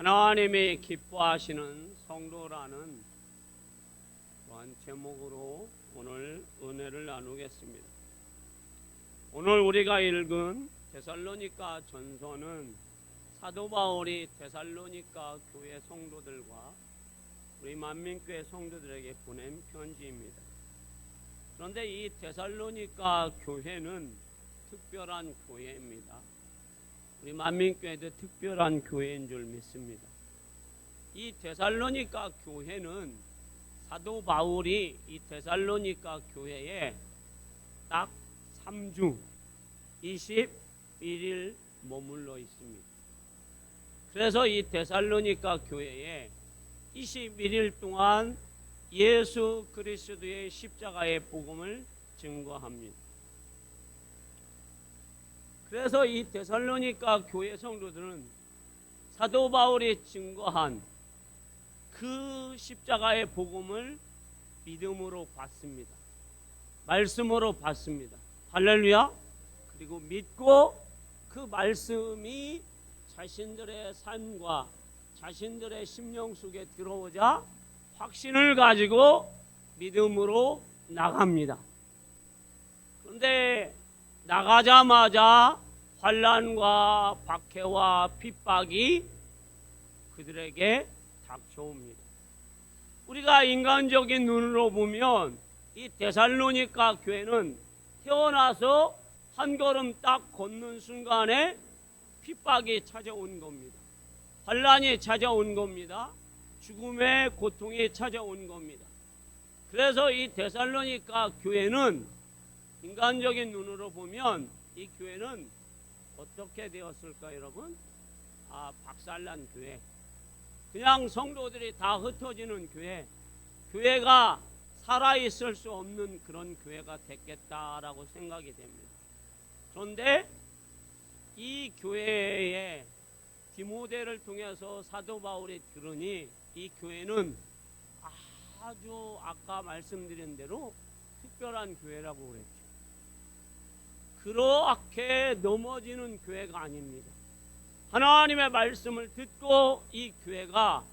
하나님이 기뻐하시는 성도라는 또한 제목으로 오늘 은혜를 나누겠습니다. 오늘 우리가 읽은 데살로니가 전서는 사도 바울이 데살로니가 교회 성도들과 우리 만민교회 성도들에게 보낸 편지입니다. 그런데 이 데살로니가 교회는 특별한 교회입니다. 우리 만민교회도 특별한 교회인 줄 믿습니다. 이 데살로니가 교회는 사도 바울이 이 데살로니가 교회에 딱 3주 21일 머물러 있습니다. 그래서 이 데살로니가 교회에 21일 동안 예수 그리스도의 십자가의 복음을 증거합니다. 그래서 이 데살로니가 교회 성도들은 사도 바울이 증거한 그 십자가의 복음을 믿음으로 받습니다. 말씀으로 받습니다. 할렐루야. 그리고 믿고 그 말씀이 자신들의 삶과 자신들의 심령 속에 들어오자 확신을 가지고 믿음으로 나갑니다. 그런데 나가자마자 환난과 박해와 핍박이 그들에게 닥쳐옵니다. 우리가 인간적인 눈으로 보면 이 데살로니가 교회는 태어나서 한 걸음 딱 걷는 순간에 핍박이 찾아온 겁니다. 환난이 찾아온 겁니다. 죽음의 고통이 찾아온 겁니다. 그래서 이 데살로니가 교회는 인간적인 눈으로 보면 이 교회는 어떻게 되었을까 여러분? 박살난 교회. 그냥 성도들이 다 흩어지는 교회. 교회가 살아있을 수 없는 그런 교회가 됐겠다라고 생각이 됩니다. 그런데 이 교회에 디모데를 통해서 사도 바울이 들으니 이 교회는 아주 아까 말씀드린 대로 특별한 교회라고 그랬죠. 그렇게 넘어지는 교회가 아닙니다. 하나님의 말씀을 듣고 이 교회가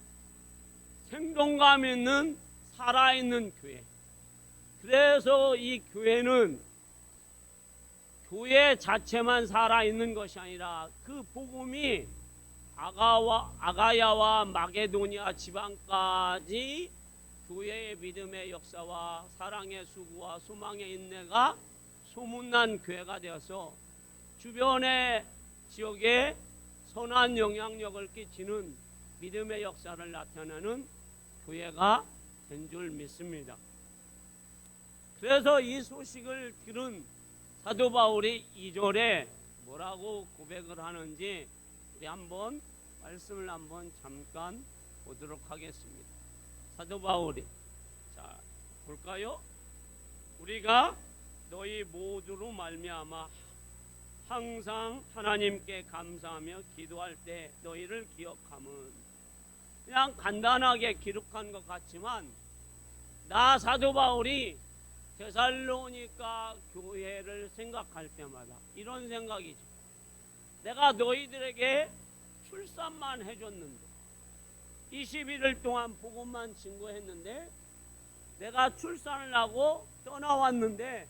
생동감 있는 살아있는 교회. 그래서 이 교회는 교회 자체만 살아있는 것이 아니라 그 복음이 아가야와 마게도니아 지방까지 교회의 믿음의 역사와 사랑의 수고와 소망의 인내가 소문난 교회가 되어서 주변의 지역에 선한 영향력을 끼치는 믿음의 역사를 나타내는 교회가 된 줄 믿습니다. 그래서 이 소식을 들은 사도 바울이 2절에 뭐라고 고백을 하는지 우리 한번 말씀을 한번 잠깐 보도록 하겠습니다. 사도 바울이 자 볼까요? 우리가 너희 모두로 말미암아 항상 하나님께 감사하며 기도할 때 너희를 기억함은 그냥 간단하게 기록한 것 같지만 나 사도 바울이 데살로니가 교회를 생각할 때마다 이런 생각이죠. 내가 너희들에게 출산만 해줬는데 21일 동안 복음만 증거했는데 내가 출산을 하고 떠나왔는데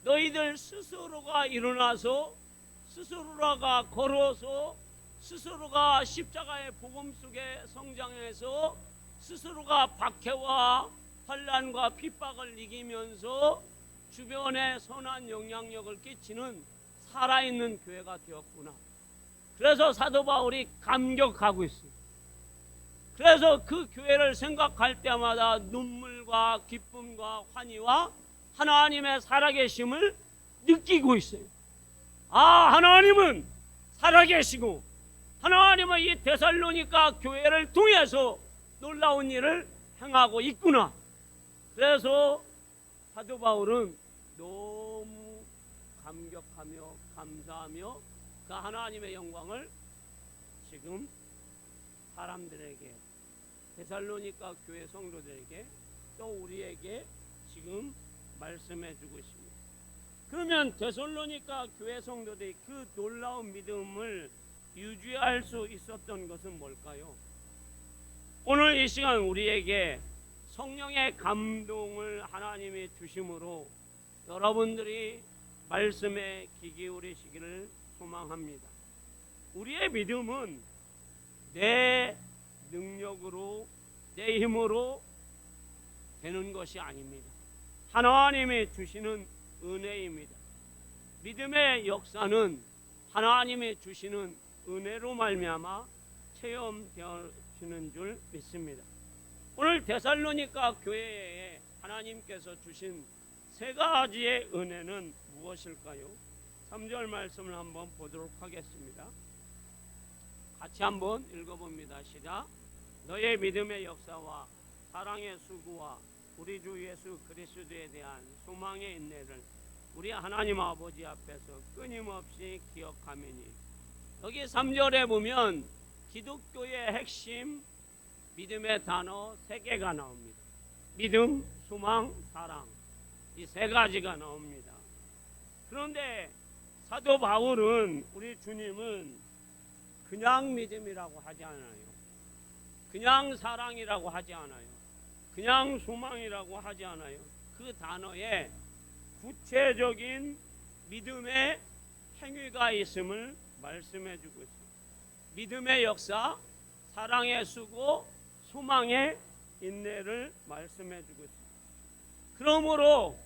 너희들 스스로가 일어나서 스스로가 걸어서 스스로가 십자가의 복음 속에 성장해서 스스로가 박해와 환난과 핍박을 이기면서 주변에 선한 영향력을 끼치는 살아있는 교회가 되었구나. 그래서 사도 바울이 감격하고 있어요. 그래서 그 교회를 생각할 때마다 눈물과 기쁨과 환희와 하나님의 살아계심을 느끼고 있어요. 하나님은 살아계시고 하나님은 이 데살로니가 교회를 통해서 놀라운 일을 행하고 있구나. 그래서 사도 바울은 너무 감격하며 감사하며 그 하나님의 영광을 지금 사람들에게 데살로니가 교회 성도들에게 또 우리에게 지금 말씀해 주고 있습니다. 그러면 데살로니가 교회 성도들이 그 놀라운 믿음을 유지할 수 있었던 것은 뭘까요? 오늘 이 시간 우리에게 성령의 감동을 하나님이 주심으로 여러분들이 말씀에 귀 기울이시기를 소망합니다. 우리의 믿음은 내 능력으로, 내 힘으로 되는 것이 아닙니다. 하나님이 주시는 은혜입니다. 믿음의 역사는 하나님이 주시는 은혜로 말미암아 체험되어지는 줄 믿습니다. 오늘 데살로니가 교회에 하나님께서 주신 세 가지의 은혜는 무엇일까요? 3절 말씀을 한번 보도록 하겠습니다. 같이 한번 읽어봅니다. 시작. 너의 믿음의 역사와 사랑의 수고와 우리 주 예수 그리스도에 대한 소망의 인내를 우리 하나님 아버지 앞에서 끊임없이 기억하매니. 여기 3절에 보면 기독교의 핵심 믿음의 단어 3개가 나옵니다. 믿음, 소망, 사랑, 이 3가지가 나옵니다. 그런데 사도 바울은, 우리 주님은 그냥 믿음이라고 하지 않아요. 그냥 사랑이라고 하지 않아요. 그냥 소망이라고 하지 않아요. 그 단어에 구체적인 믿음의 행위가 있음을 말씀해 주고 있습니다. 믿음의 역사, 사랑의 수고, 소망의 인내를 말씀해 주고 있습니다. 그러므로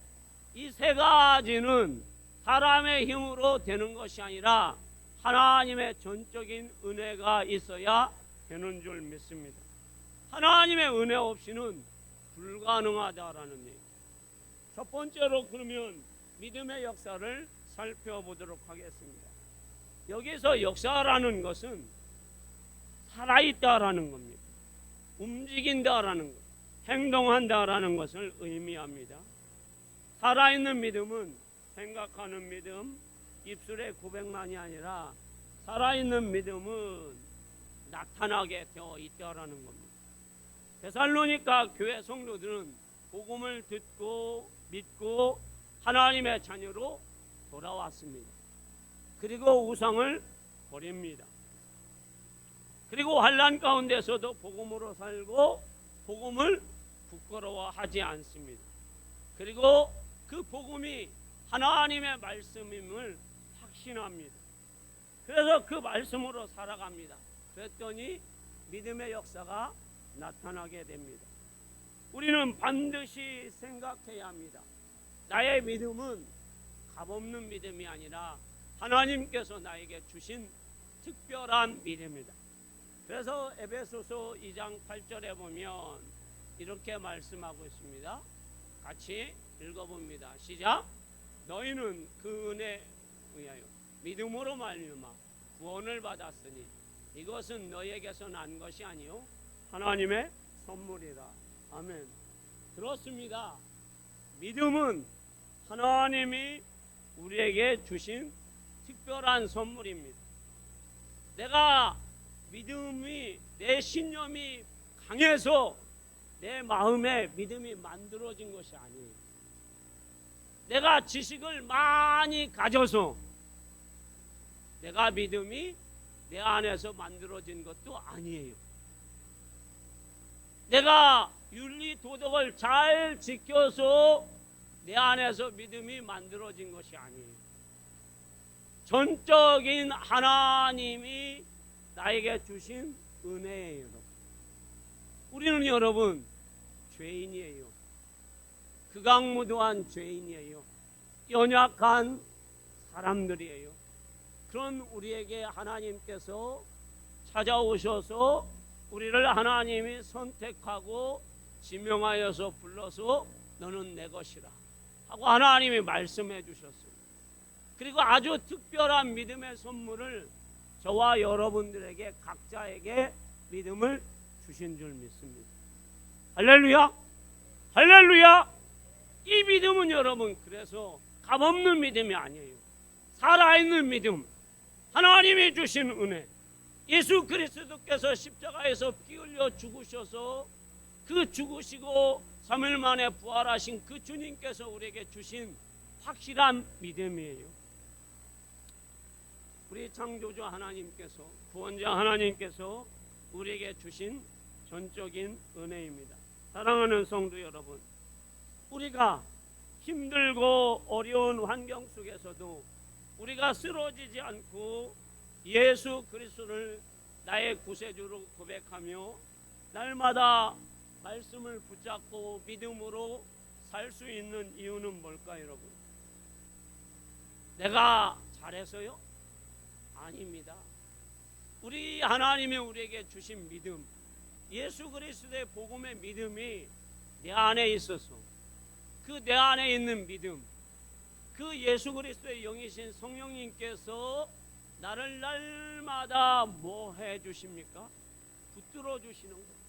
이 3가지는 사람의 힘으로 되는 것이 아니라 하나님의 전적인 은혜가 있어야 되는 줄 믿습니다. 하나님의 은혜 없이는 불가능하다라는 얘기. 첫 번째로 그러면 믿음의 역사를 살펴보도록 하겠습니다. 여기서 역사라는 것은 살아있다라는 겁니다. 움직인다라는 것, 행동한다라는 것을 의미합니다. 살아있는 믿음은 생각하는 믿음, 입술의 고백만이 아니라 살아있는 믿음은 나타나게 되어 있다라는 겁니다. 데살로니가 교회 성도들은 복음을 듣고 믿고 하나님의 자녀로 돌아왔습니다. 그리고 우상을 버립니다. 그리고 환난 가운데서도 복음으로 살고 복음을 부끄러워하지 않습니다. 그리고 그 복음이 하나님의 말씀임을 확신합니다. 그래서 그 말씀으로 살아갑니다. 그랬더니 믿음의 역사가 나타나게 됩니다. 우리는 반드시 생각해야 합니다. 나의 믿음은 값없는 믿음이 아니라 하나님께서 나에게 주신 특별한 믿음이다. 그래서 에베소서 2장 8절에 보면 이렇게 말씀하고 있습니다. 같이 읽어봅니다. 시작. 너희는 그 은혜에 의하여 믿음으로 말미암아 구원을 받았으니 이것은 너희에게서 난 것이 아니요 하나님의 선물이라. 아멘. 그렇습니다. 믿음은 하나님이 우리에게 주신 특별한 선물입니다. 내가 믿음이, 내 신념이 강해서 내 마음에 믿음이 만들어진 것이 아니에요. 내가 지식을 많이 가져서 내가 믿음이 내 안에서 만들어진 것도 아니에요. 내가 윤리 도덕을 잘 지켜서 내 안에서 믿음이 만들어진 것이 아니에요. 전적인 하나님이 나에게 주신 은혜예요. 우리는 여러분 죄인이에요. 극악무도한 죄인이에요. 연약한 사람들이에요. 그런 우리에게 하나님께서 찾아오셔서 우리를 하나님이 선택하고 지명하여서 불러서 너는 내 것이라 하고 하나님이 말씀해 주셨어요. 그리고 아주 특별한 믿음의 선물을 저와 여러분들에게 각자에게 믿음을 주신 줄 믿습니다. 할렐루야! 할렐루야! 이 믿음은 여러분 그래서 값없는 믿음이 아니에요. 살아있는 믿음, 하나님이 주신 은혜, 예수 그리스도께서 십자가에서 피 흘려 죽으셔서 그 죽으시고 3일 만에 부활하신 그 주님께서 우리에게 주신 확실한 믿음이에요. 우리 창조주 하나님께서, 구원자 하나님께서 우리에게 주신 전적인 은혜입니다. 사랑하는 성도 여러분, 우리가 힘들고 어려운 환경 속에서도 우리가 쓰러지지 않고 예수 그리스도를 나의 구세주로 고백하며 날마다 말씀을 붙잡고 믿음으로 살 수 있는 이유는 뭘까요, 여러분? 내가 잘해서요? 아닙니다. 우리 하나님이 우리에게 주신 믿음, 예수 그리스도의 복음의 믿음이 내 안에 있어서 그 내 안에 있는 믿음, 그 예수 그리스도의 영이신 성령님께서 나를 날마다 뭐 해주십니까? 붙들어 주시는 거예요.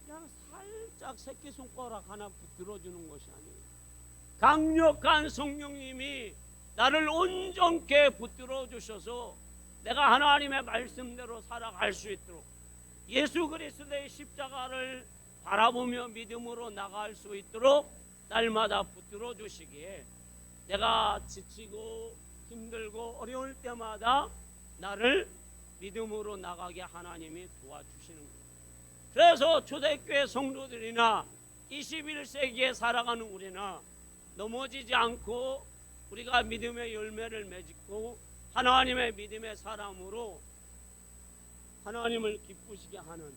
그냥 살짝 새끼손가락 하나 붙들어 주는 것이 아니에요. 강력한 성령님이 나를 온전케 붙들어 주셔서 내가 하나님의 말씀대로 살아갈 수 있도록 예수 그리스도의 십자가를 바라보며 믿음으로 나갈 수 있도록 날마다 붙들어 주시기에 내가 지치고 힘들고 어려울 때마다 나를 믿음으로 나가게 하나님이 도와주시는 거예요. 그래서 초대교회 성도들이나 21세기에 살아가는 우리나 넘어지지 않고 우리가 믿음의 열매를 맺고 하나님의 믿음의 사람으로 하나님을 기쁘시게 하는,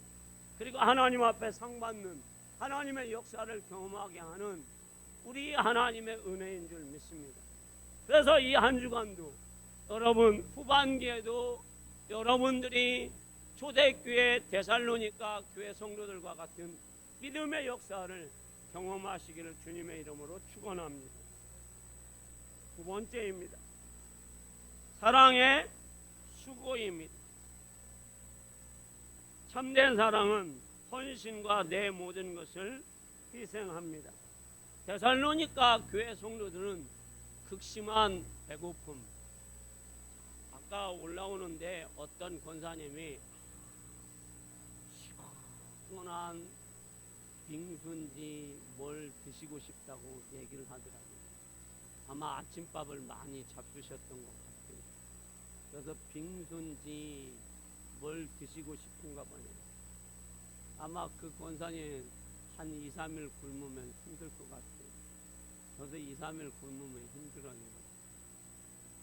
그리고 하나님 앞에 상 받는 하나님의 역사를 경험하게 하는 우리 하나님의 은혜인 줄 믿습니다. 그래서 이 한 주간도 여러분 후반기에도 여러분들이 초대교회 데살로니가 교회 성도들과 같은 믿음의 역사를 경험하시기를 주님의 이름으로 축원합니다. 두 번째입니다. 사랑의 수고입니다. 참된 사랑은 헌신과 내 모든 것을 희생합니다. 데살로니가 교회 성도들은 극심한 배고픔, 아까 올라오는데 어떤 권사님이 시원한 빙수인지 뭘 드시고 싶다고 얘기를 하더라고요. 아마 아침밥을 많이 잡수셨던 것 같아요. 그래서 빙수인지 뭘 드시고 싶은가 보네요. 아마 그 권사님 한 2, 3일 굶으면 힘들 것 같아요. 저도 2, 3일 굶으면 힘들어요.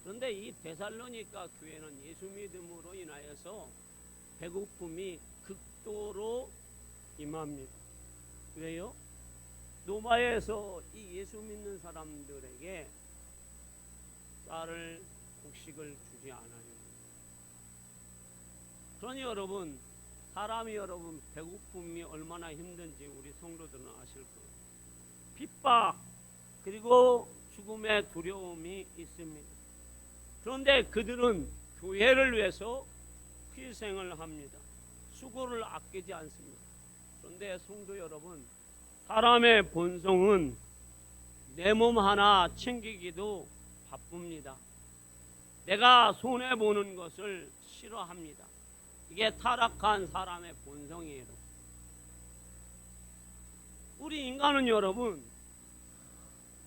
그런데 이 데살로니가 교회는 예수 믿음으로 인하여서 배고픔이 극도로 임합니다. 왜요? 로마에서 이 예수 믿는 사람들에게 쌀을 곡식을 주지 않아요. 그러니 여러분, 사람이 여러분 배고픔이 얼마나 힘든지 우리 성도들은 아실 거예요. 핍박 그리고 죽음의 두려움이 있습니다. 그런데 그들은 교회를 위해서 희생을 합니다. 수고를 아끼지 않습니다. 그런데 성도 여러분, 사람의 본성은 내 몸 하나 챙기기도 바쁩니다. 내가 손해보는 것을 싫어합니다. 이게 타락한 사람의 본성이에요. 우리 인간은 여러분,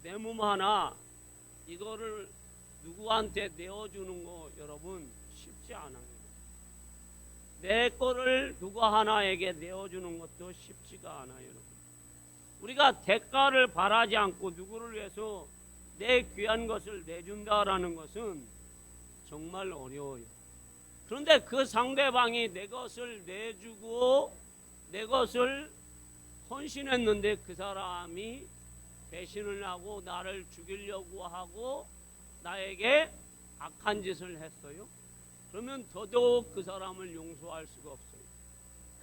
내 몸 하나 이거를 누구한테 내어주는 거 여러분 쉽지 않아요. 내 거를 누구 하나에게 내어주는 것도 쉽지가 않아요. 여러분. 우리가 대가를 바라지 않고 누구를 위해서 내 귀한 것을 내준다라는 것은 정말 어려워요. 그런데 그 상대방이 내 것을 내주고 내 것을 헌신했는데 그 사람이 배신을 하고 나를 죽이려고 하고 나에게 악한 짓을 했어요. 그러면 더더욱 그 사람을 용서할 수가 없어요.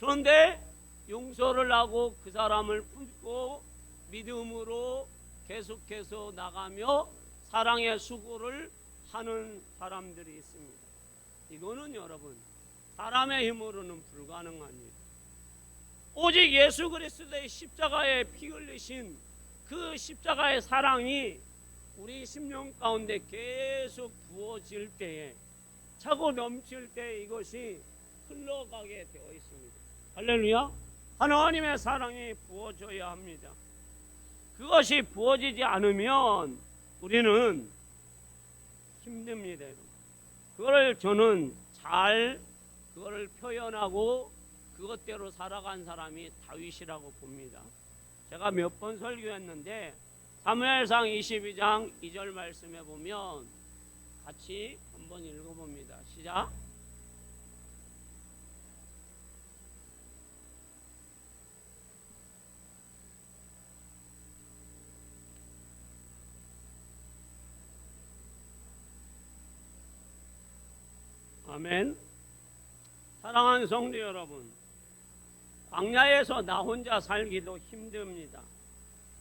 그런데 용서를 하고 그 사람을 품고 믿음으로 계속해서 나가며 사랑의 수고를 하는 사람들이 있습니다. 이거는 여러분 사람의 힘으로는 불가능한 일. 오직 예수 그리스도의 십자가에 피 흘리신 그 십자가의 사랑이 우리 심령 가운데 계속 부어질 때에 차고 넘칠 때 이것이 흘러가게 되어 있습니다. 할렐루야. 하나님의 사랑이 부어져야 합니다. 그것이 부어지지 않으면 우리는 힘듭니다. 그걸 저는 잘 그거를 표현하고 그것대로 살아간 사람이 다윗이라고 봅니다. 제가 몇 번 설교했는데 사무엘상 22장 2절 말씀에 보면 같이 한번 읽어봅니다. 시작. 아멘. 사랑하는 성도 여러분, 광야에서 나 혼자 살기도 힘듭니다.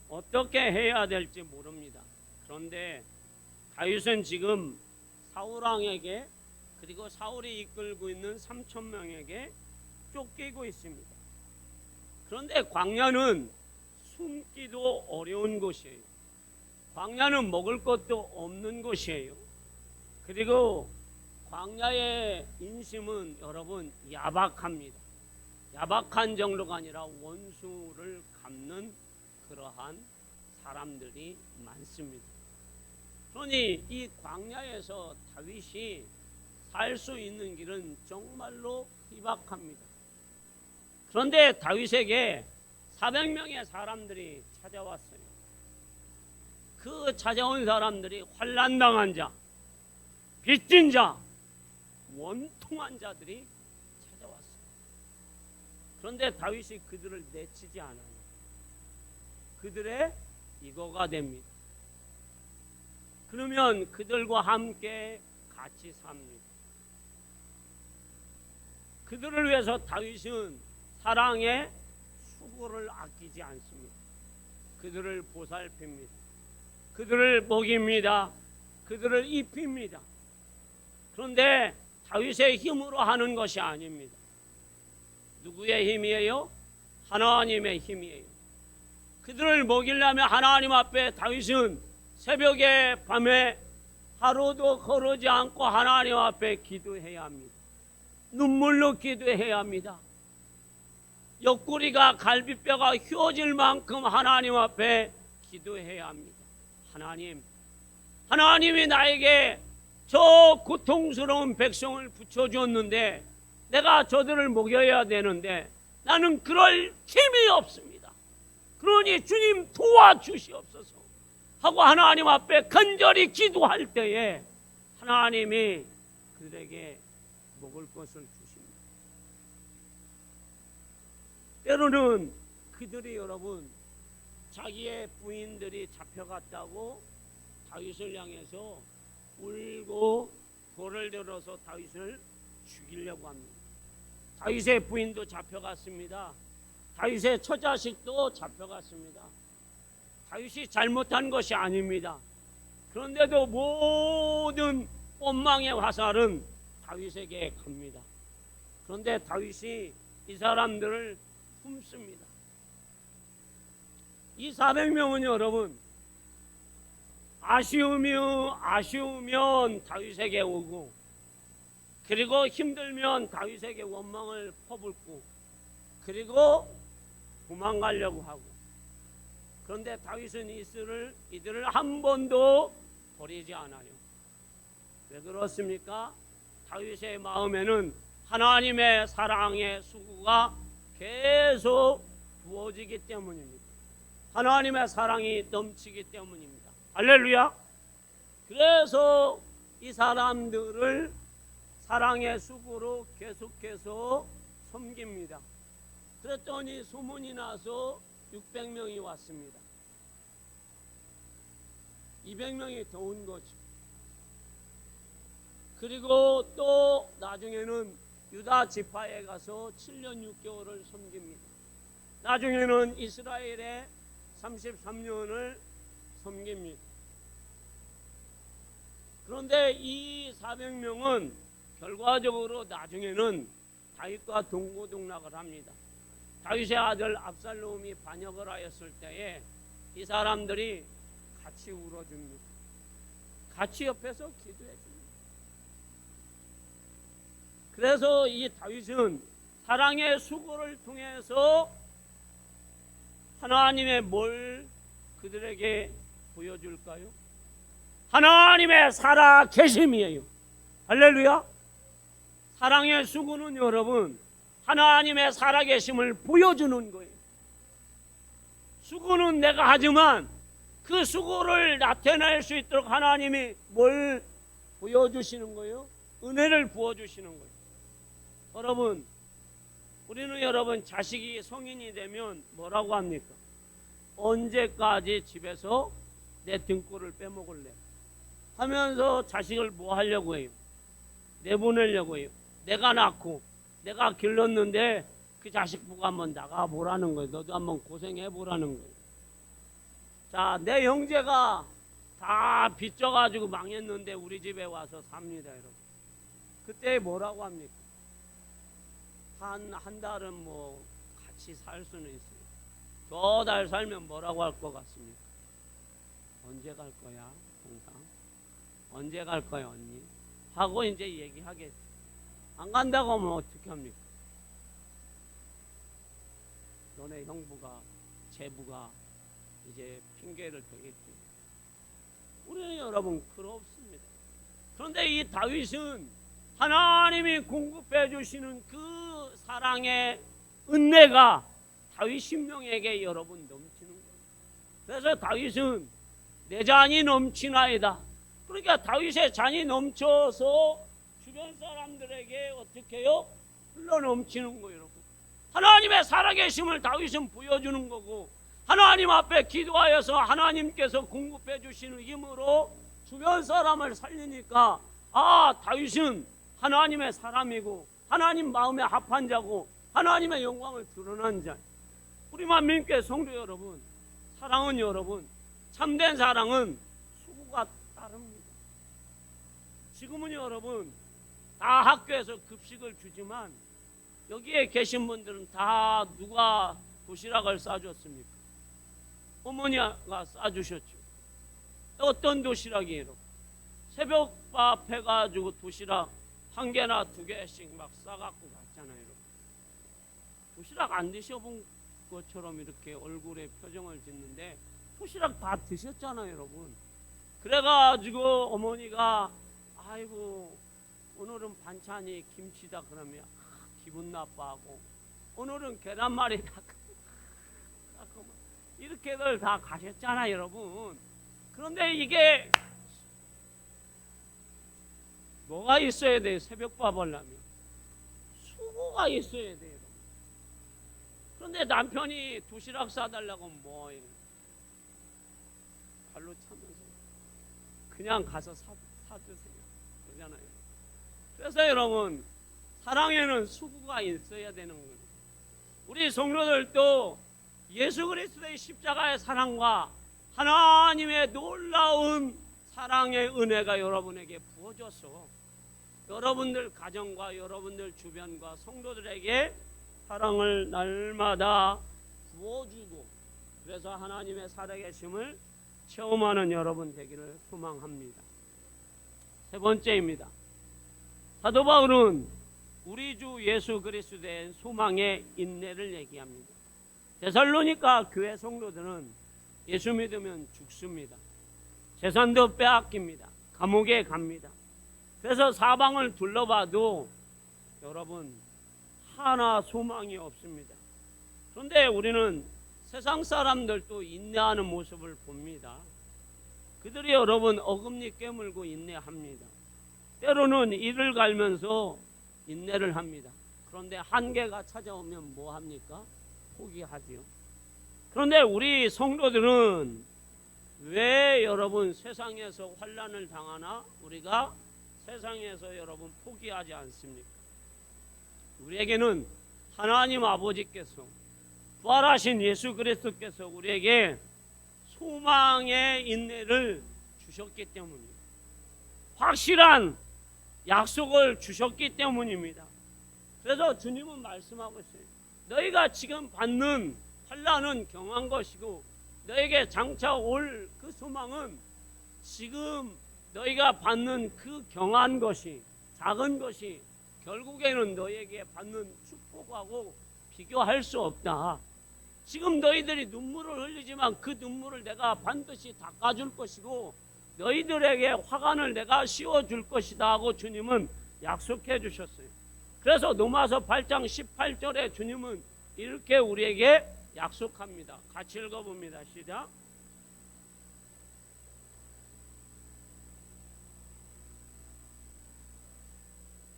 어떻게 해야 될지 모릅니다. 그런데 다윗은 지금 사울왕에게 그리고 사울이 이끌고 있는 3,000명에게 쫓기고 있습니다. 그런데 광야는 숨기도 어려운 곳이에요. 광야는 먹을 것도 없는 곳이에요. 그리고 광야의 인심은 여러분 야박합니다. 야박한 정도가 아니라 원수를 갚는 그러한 사람들이 많습니다. 그러니 이 광야에서 다윗이 살 수 있는 길은 정말로 희박합니다. 그런데 다윗에게 400명의 사람들이 찾아왔어요. 그 찾아온 사람들이 환난당한 자, 빚진 자, 원통한 자들이 찾아왔어요. 그런데 다윗이 그들을 내치지 않아요. 그들의 이거가 됩니다. 그러면 그들과 함께 같이 삽니다. 그들을 위해서 다윗은 사랑의 수고를 아끼지 않습니다. 그들을 보살핍니다. 그들을 먹입니다. 그들을 입힙니다. 그런데 다윗의 힘으로 하는 것이 아닙니다. 누구의 힘이에요? 하나님의 힘이에요. 그들을 먹이려면 하나님 앞에 다윗은 새벽에 밤에 하루도 거르지 않고 하나님 앞에 기도해야 합니다. 눈물로 기도해야 합니다. 옆구리가 갈비뼈가 휘어질 만큼 하나님 앞에 기도해야 합니다. 하나님이 나에게 저 고통스러운 백성을 붙여주었는데 내가 저들을 먹여야 되는데 나는 그럴 힘이 없습니다. 그러니 주님 도와주시옵소서 하고 하나님 앞에 간절히 기도할 때에 하나님이 그들에게 먹을 것을 주십니다. 때로는 그들이 여러분 자기의 부인들이 잡혀갔다고 다윗을 향해서 울고 돌을 들어서 다윗을 죽이려고 합니다. 다윗의 부인도 잡혀갔습니다. 다윗의 처자식도 잡혀갔습니다. 다윗이 잘못한 것이 아닙니다. 그런데도 모든 원망의 화살은 다윗에게 갑니다. 그런데 다윗이 이 사람들을 품습니다. 이 400명은 여러분 아쉬우면 다윗에게 오고 그리고 힘들면 다윗에게 원망을 퍼붓고 그리고 도망가려고 하고 그런데 다윗은 이들을 한 번도 버리지 않아요. 왜 그렇습니까? 다윗의 마음에는 하나님의 사랑의 수고가 계속 부어지기 때문입니다. 하나님의 사랑이 넘치기 때문입니다. 할렐루야. 그래서 이 사람들을 사랑의 수고로 계속해서 섬깁니다. 그랬더니 소문이 나서 600명이 왔습니다. 200명이 더 온 거죠. 그리고 또 나중에는 유다 지파에 가서 7년 6개월을 섬깁니다. 나중에는 이스라엘에 33년을 섬깁니다. 그런데 이 400명은 결과적으로 나중에는 다윗과 동고동락을 합니다. 다윗의 아들 압살롬이 반역을 하였을 때에 이 사람들이 같이 울어줍니다. 같이 옆에서 기도해 줍니다. 그래서 이 다윗은 사랑의 수고를 통해서 하나님의 뭘 그들에게 보여줄까요? 하나님의 살아계심이에요. 할렐루야. 사랑의 수고는 여러분 하나님의 살아계심을 보여주는 거예요. 수고는 내가 하지만 그 수고를 나타낼 수 있도록 하나님이 뭘 보여주시는 거예요? 은혜를 부어주시는 거예요. 여러분, 우리는 여러분 자식이 성인이 되면 뭐라고 합니까? 언제까지 집에서 내 등골을 빼먹을래? 하면서 자식을 뭐 하려고 해요? 내보내려고 해요. 내가 낳고 내가 길렀는데 그 자식 보고 한번 나가보라는 거예요. 너도 한번 고생해보라는 거예요. 자, 내 형제가 다 빚져가지고 망했는데 우리 집에 와서 삽니다, 여러분. 그때 뭐라고 합니까? 한 달은 뭐 같이 살 수는 있어요. 더 달 살면 뭐라고 할 것 같습니까? 언제 갈 거야, 동상? 언제 갈 거야, 언니? 하고 이제 얘기하겠지. 안 간다고 하면 어떻게 합니까? 너네 형부가, 제부가 이제 핑계를 대겠지. 우리는 여러분 그렇습니다. 그런데 이 다윗은 하나님이 공급해 주시는 그 사랑의 은혜가 다윗 심령에게 여러분 넘치는 거예요. 그래서 다윗은 내 잔이 넘치나이다. 그러니까 다윗의 잔이 넘쳐서 주변 사람들에게 어떻게 해요? 흘러 넘치는 거예요, 여러분. 하나님의 살아계심을 다윗은 보여주는 거고, 하나님 앞에 기도하여서 하나님께서 공급해 주시는 힘으로 주변 사람을 살리니까, 아, 다윗은 하나님의 사람이고 하나님 마음에 합한 자고 하나님의 영광을 드러난 자. 우리 만민교회 성도 여러분, 사랑은 여러분, 참된 사랑은 수고가 따릅니다. 지금은 여러분 다 학교에서 급식을 주지만 여기에 계신 분들은 다 누가 도시락을 싸줬습니까? 어머니가 싸주셨죠. 어떤 도시락이에요? 새벽밥 해가지고 도시락 한 개나 두 개씩 막 싸갖고 갔잖아요. 도시락 안 드셔본 것처럼 이렇게 얼굴에 표정을 짓는데 도시락 다 드셨잖아요, 여러분. 그래가지고 어머니가 아이고 오늘은 반찬이 김치다 그러면 기분 나빠하고, 오늘은 계란말이 다 이렇게들 다 가셨잖아요, 여러분. 그런데 이게 뭐가 있어야 돼요? 새벽밥 하려면 수고가 있어야 돼요. 그런데 남편이 도시락 싸달라고 하면 뭐예요? 발로 차면서 그냥 가서 사드세요 그러잖아요. 그래서 여러분, 사랑에는 수고가 있어야 되는 거예요. 우리 성도들도 예수 그리스도의 십자가의 사랑과 하나님의 놀라운 사랑의 은혜가 여러분에게 부어져서 여러분들 가정과 여러분들 주변과 성도들에게 사랑을 날마다 부어주고, 그래서 하나님의 살아계심을 체험하는 여러분 되기를 소망합니다. 세 번째입니다. 사도 바울은 우리 주 예수 그리스도의 소망의 인내를 얘기합니다. 데살로니가 교회 성도들은 예수 믿으면 죽습니다. 재산도 빼앗깁니다. 감옥에 갑니다. 그래서 사방을 둘러봐도 여러분 하나 소망이 없습니다. 그런데 우리는 세상 사람들도 인내하는 모습을 봅니다. 그들이 여러분 어금니 깨물고 인내합니다. 때로는 이를 갈면서 인내를 합니다. 그런데 한계가 찾아오면 뭐 합니까? 포기하지요. 그런데 우리 성도들은 왜 여러분 세상에서 환난을 당하나 우리가 세상에서 여러분 포기하지 않습니까? 우리에게는 하나님 아버지께서, 부활하신 예수 그리스도께서 우리에게 소망의 인내를 주셨기 때문입니다. 확실한 약속을 주셨기 때문입니다. 그래서 주님은 말씀하고 있어요. 너희가 지금 받는 환난은 경한 것이고 너에게 장차 올 그 소망은 지금 너희가 받는 그 경한 것이, 작은 것이 결국에는 너에게 받는 축복하고 비교할 수 없다. 지금 너희들이 눈물을 흘리지만 그 눈물을 내가 반드시 닦아줄 것이고 너희들에게 화관을 내가 씌워줄 것이다 하고 주님은 약속해 주셨어요. 그래서 로마서 8장 18절에 주님은 이렇게 우리에게 약속합니다. 같이 읽어봅니다. 시작.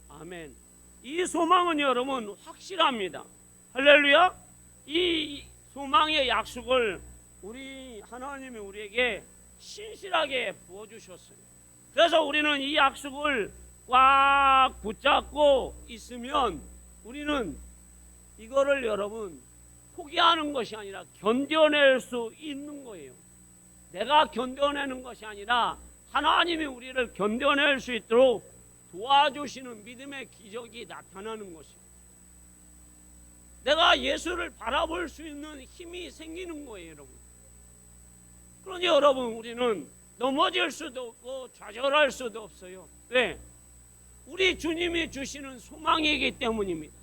아멘. 이 소망은 여러분 확실합니다. 할렐루야. 이 소망의 약속을 우리 하나님이 우리에게 신실하게 부어주셨어요. 그래서 우리는 이 약속을 꽉 붙잡고 있으면 우리는 이거를 여러분 포기하는 것이 아니라 견뎌낼 수 있는 거예요. 내가 견뎌내는 것이 아니라 하나님이 우리를 견뎌낼 수 있도록 도와주시는 믿음의 기적이 나타나는 것입니다. 내가 예수를 바라볼 수 있는 힘이 생기는 거예요, 여러분. 그러니 여러분, 우리는 넘어질 수도 없고 좌절할 수도 없어요. 왜? 우리 주님이 주시는 소망이기 때문입니다.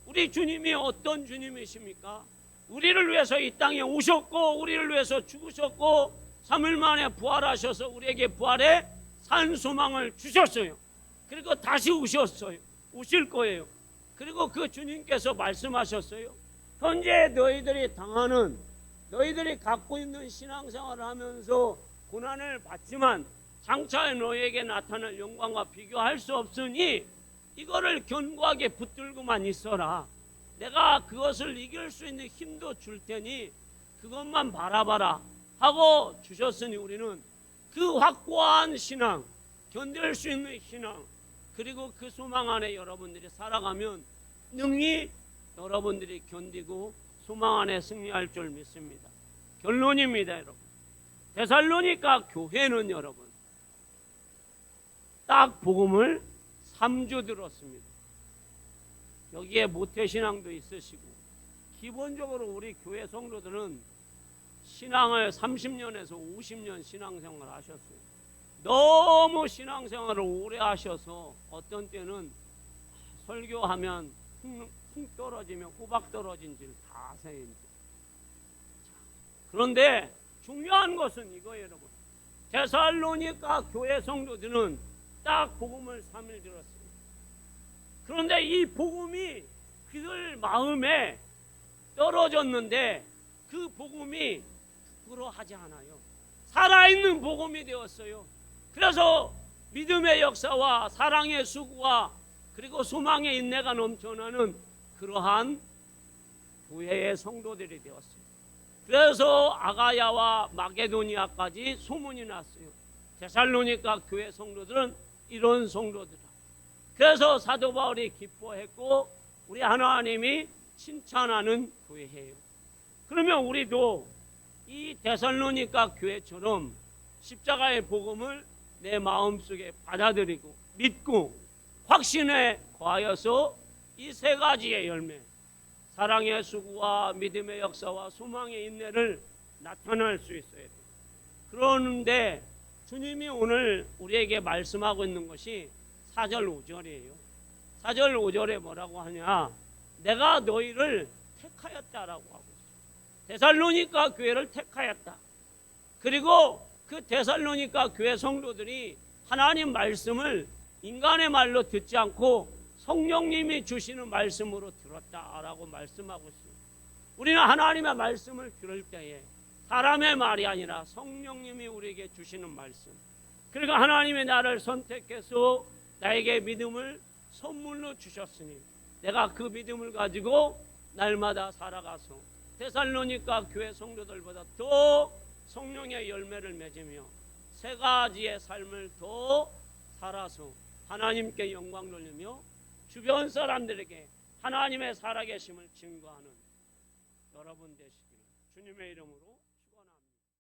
우리 주님이 어떤 주님이십니까? 우리를 위해서 이 땅에 오셨고 우리를 위해서 죽으셨고 3일 만에 부활하셔서 우리에게 부활의 산 소망을 주셨어요. 그리고 다시 오실 거예요. 그리고 그 주님께서 말씀하셨어요. 현재 너희들이 당하는, 너희들이 갖고 있는 신앙생활을 하면서 고난을 받지만 장차 너희에게 나타날 영광과 비교할 수 없으니 이거를 견고하게 붙들고만 있어라. 내가 그것을 이길 수 있는 힘도 줄 테니 그것만 바라봐라 하고 주셨으니 우리는 그 확고한 신앙, 견딜 수 있는 신앙, 그리고 그 소망 안에 여러분들이 살아가면 능히 여러분들이 견디고 소망 안에 승리할 줄 믿습니다. 결론입니다, 여러분. 데살로니가 교회는 여러분 딱 복음을 3주 들었습니다. 여기에 모태신앙도 있으시고 기본적으로 우리 교회 성도들은 신앙을 30년에서 50년 신앙생활을 하셨어요. 너무 신앙생활을 오래 하셔서 어떤 때는 설교하면 쿵 떨어지면 호박 떨어진 줄 다 아세요. 그런데 중요한 것은 이거예요, 여러분. 데살로니가 교회 성도들은 딱 복음을 3일 들었어요. 그런데 이 복음이 그들 마음에 떨어졌는데 그 복음이 부끄러워하지 않아요. 살아있는 복음이 되었어요. 그래서 믿음의 역사와 사랑의 수고와 그리고 소망의 인내가 넘쳐나는 그러한 교회의 성도들이 되었어요. 그래서 아가야와 마게도니아까지 소문이 났어요. 데살로니가 교회 성도들은 이런 성도들이다. 그래서 사도 바울이 기뻐했고 우리 하나님이 칭찬하는 교회예요. 그러면 우리도 이 데살로니가 교회처럼 십자가의 복음을 내 마음속에 받아들이고 믿고 확신에 거하여서 이 세 가지의 열매, 사랑의 수고와 믿음의 역사와 소망의 인내를 나타낼 수 있어야 돼요. 그러는데 주님이 오늘 우리에게 말씀하고 있는 것이 4절 5절이에요. 4절 5절에 뭐라고 하냐? 내가 너희를 택하였다라고 하고 있어요. 데살로니가 교회를 택하였다. 그리고 그 데살로니가 교회 성도들이 하나님 말씀을 인간의 말로 듣지 않고 성령님이 주시는 말씀으로 들었다라고 말씀하고 있습니다. 우리는 하나님의 말씀을 들을 때에 사람의 말이 아니라 성령님이 우리에게 주시는 말씀, 그리고 하나님이 나를 선택해서 나에게 믿음을 선물로 주셨으니 내가 그 믿음을 가지고 날마다 살아가서 데살로니가 교회 성도들보다 더 성령의 열매를 맺으며 세 가지의 삶을 더 살아서 하나님께 영광 돌리며 주변 사람들에게 하나님의 살아계심을 증거하는 여러분 되시기를 주님의 이름으로